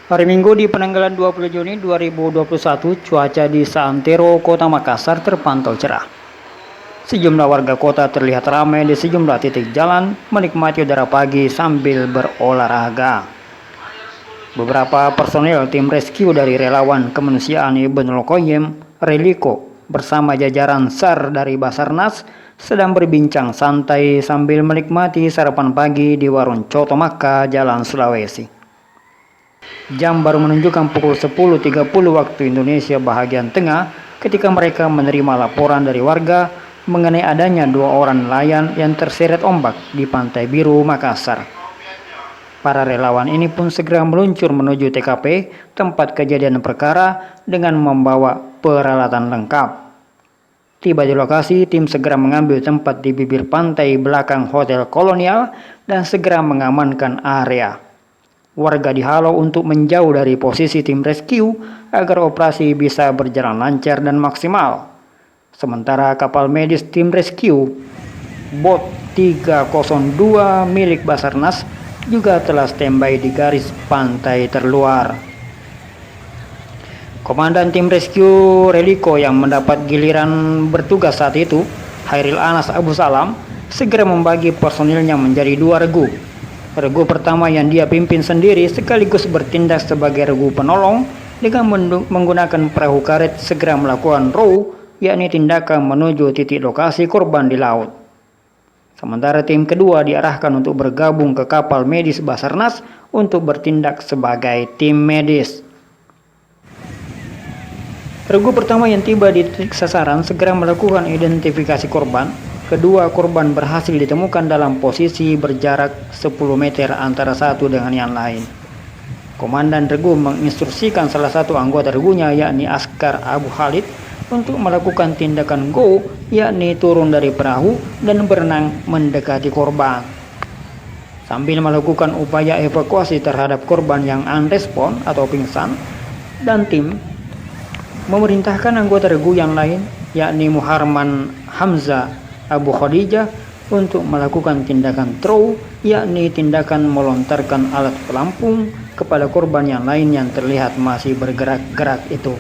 Hari Minggu di penanggalan 20 Juni 2021, cuaca di Santero, Kota Makassar terpantau cerah. Sejumlah warga kota terlihat ramai di sejumlah titik jalan menikmati udara pagi sambil berolahraga. Beberapa personil tim rescue dari relawan kemanusiaan Ibnul Qayyim, Reliko, bersama jajaran SAR dari Basarnas sedang berbincang santai sambil menikmati sarapan pagi di warung Coto Makka, Jalan Sulawesi. Jam baru menunjukkan pukul 10.30 waktu Indonesia bahagian tengah ketika mereka menerima laporan dari warga mengenai adanya 2 orang nelayan yang terseret ombak di Pantai Biru, Makassar. Para relawan ini pun segera meluncur menuju TKP tempat kejadian perkara dengan membawa peralatan lengkap. Tiba di lokasi, tim segera mengambil tempat di bibir pantai belakang Hotel Kolonial dan segera mengamankan area. Warga dihalau untuk menjauh dari posisi tim rescue agar operasi bisa berjalan lancar dan maksimal. Sementara kapal medis tim rescue, Bot 302 milik Basarnas, juga telah standby di garis pantai terluar. Komandan tim rescue Reliko yang mendapat giliran bertugas saat itu, Hairil Anas Abu Salam, segera membagi personilnya menjadi 2 regu. Regu pertama yang dia pimpin sendiri sekaligus bertindak sebagai regu penolong dengan menggunakan perahu karet segera melakukan row, yakni tindakan menuju titik lokasi korban di laut. Sementara tim kedua diarahkan untuk bergabung ke kapal medis Basarnas untuk bertindak sebagai tim medis. Regu pertama yang tiba di titik sasaran segera melakukan identifikasi korban. Kedua korban berhasil ditemukan dalam posisi berjarak 10 meter antara satu dengan yang lain. Komandan regu menginstruksikan salah satu anggota regunya, yakni Askar Abu Khalid, untuk melakukan tindakan go, yakni turun dari perahu dan berenang mendekati korban. Sambil melakukan upaya evakuasi terhadap korban yang unrespon atau pingsan, dan tim memerintahkan anggota regu yang lain, yakni Muharman Hamzah Abu Khadijah, untuk melakukan tindakan throw, yakni tindakan melontarkan alat pelampung kepada korban yang lain yang terlihat masih bergerak-gerak itu.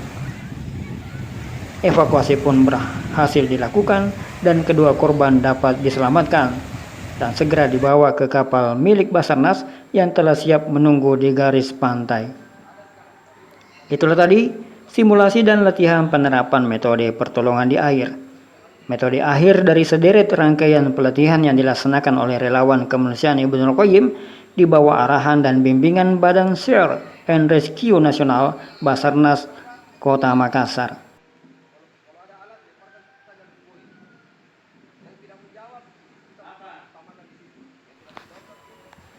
Evakuasi pun berhasil dilakukan dan kedua korban dapat diselamatkan dan segera dibawa ke kapal milik Basarnas yang telah siap menunggu di garis pantai. Itulah tadi simulasi dan latihan penerapan metode pertolongan di air. Metode akhir dari sederet rangkaian pelatihan yang dilaksanakan oleh relawan kemanusiaan Ibnul Qayyim di bawah arahan dan bimbingan Badan Search and Rescue Nasional Basarnas Kota Makassar.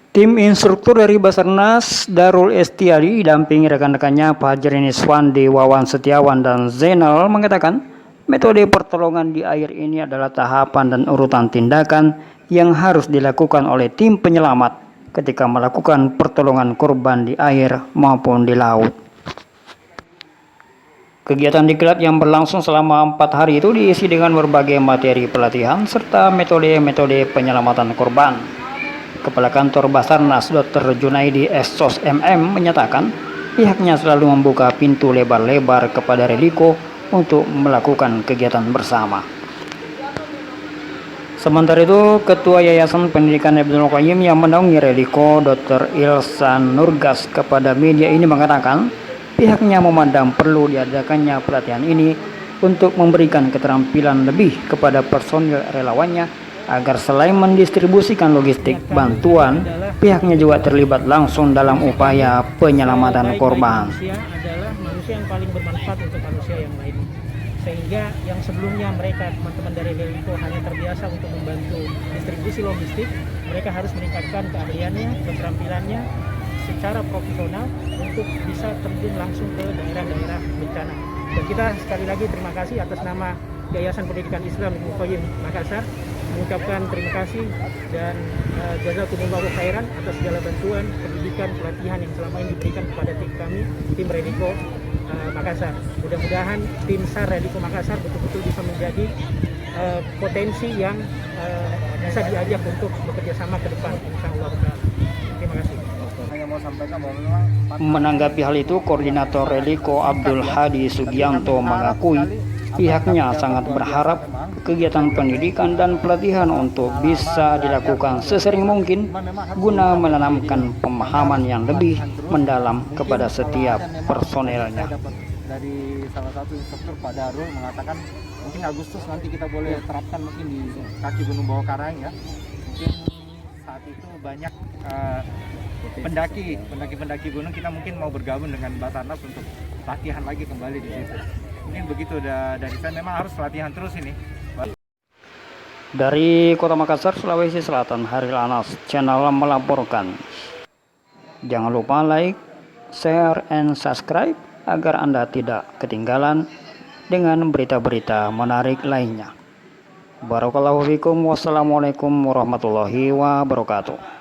Tim instruktur dari Basarnas, Darul Estiari, didampingi rekan-rekannya Fajrin Iswandi, Wawan Setiawan, dan Zainal, mengatakan metode pertolongan di air ini adalah tahapan dan urutan tindakan yang harus dilakukan oleh tim penyelamat ketika melakukan pertolongan korban di air maupun di laut. Kegiatan diklat yang berlangsung selama 4 hari itu diisi dengan berbagai materi pelatihan serta metode-metode penyelamatan korban. Kepala Kantor Basarnas Dr. Junaidi Essos MM menyatakan pihaknya selalu membuka pintu lebar-lebar kepada Reliko untuk melakukan kegiatan bersama. Sementara itu, Ketua Yayasan Pendidikan Ibnul Qayyim yang menaungi Reliko, Dr. Ilsan Nurgas, kepada media ini mengatakan pihaknya memandang perlu diadakannya pelatihan ini untuk memberikan keterampilan lebih kepada personil relawannya agar selain mendistribusikan logistik bantuan, pihaknya juga terlibat langsung dalam upaya penyelamatan korban. Manusia adalah manusia yang paling bermanfaat untuk manusia yang lain. Sehingga yang sebelumnya mereka, teman-teman dari Reliko, hanya terbiasa untuk membantu distribusi logistik, mereka harus meningkatkan keahliannya, keterampilannya secara profesional untuk bisa terjun langsung ke daerah-daerah bencana. Dan kita sekali lagi terima kasih atas nama Yayasan Pendidikan Islam Ibnul Qayyim Makassar, mengucapkan terima kasih dan jazakumullahu khairan atas segala bantuan, pendidikan, pelatihan yang selama ini diberikan kepada tim kami, tim Reliko Makassar. Mudah-mudahan tim SAR Reliko Makassar betul-betul bisa menjadi potensi yang bisa diajak untuk bekerja sama ke depan, insyaallah. Terima kasih. mau sampaikan bahwa memang Menanggapi hal itu, Koordinator Reliko Abdul Hadi Sugianto mengakui pihaknya sangat berharap kegiatan pendidikan dan pelatihan untuk bisa dilakukan sesering mungkin guna menanamkan pemahaman yang lebih mendalam kepada setiap personelnya. saya dapat dari salah satu instruktur Pak Darul mengatakan mungkin Agustus nanti kita boleh terapkan mungkin di kaki Gunung Bawah Karang ya. Mungkin saat itu banyak pendaki gunung, kita mungkin mau bergabung dengan Basarnas untuk latihan lagi kembali di situ. Mungkin begitu dari saya, memang harus latihan terus ini. Dari Kota Makassar, Sulawesi Selatan, Haril Anas Channel melaporkan. Jangan lupa like, share, and subscribe agar Anda tidak ketinggalan dengan berita-berita menarik lainnya. Barakallahu fikum. Wassalamualaikum warahmatullahi wabarakatuh.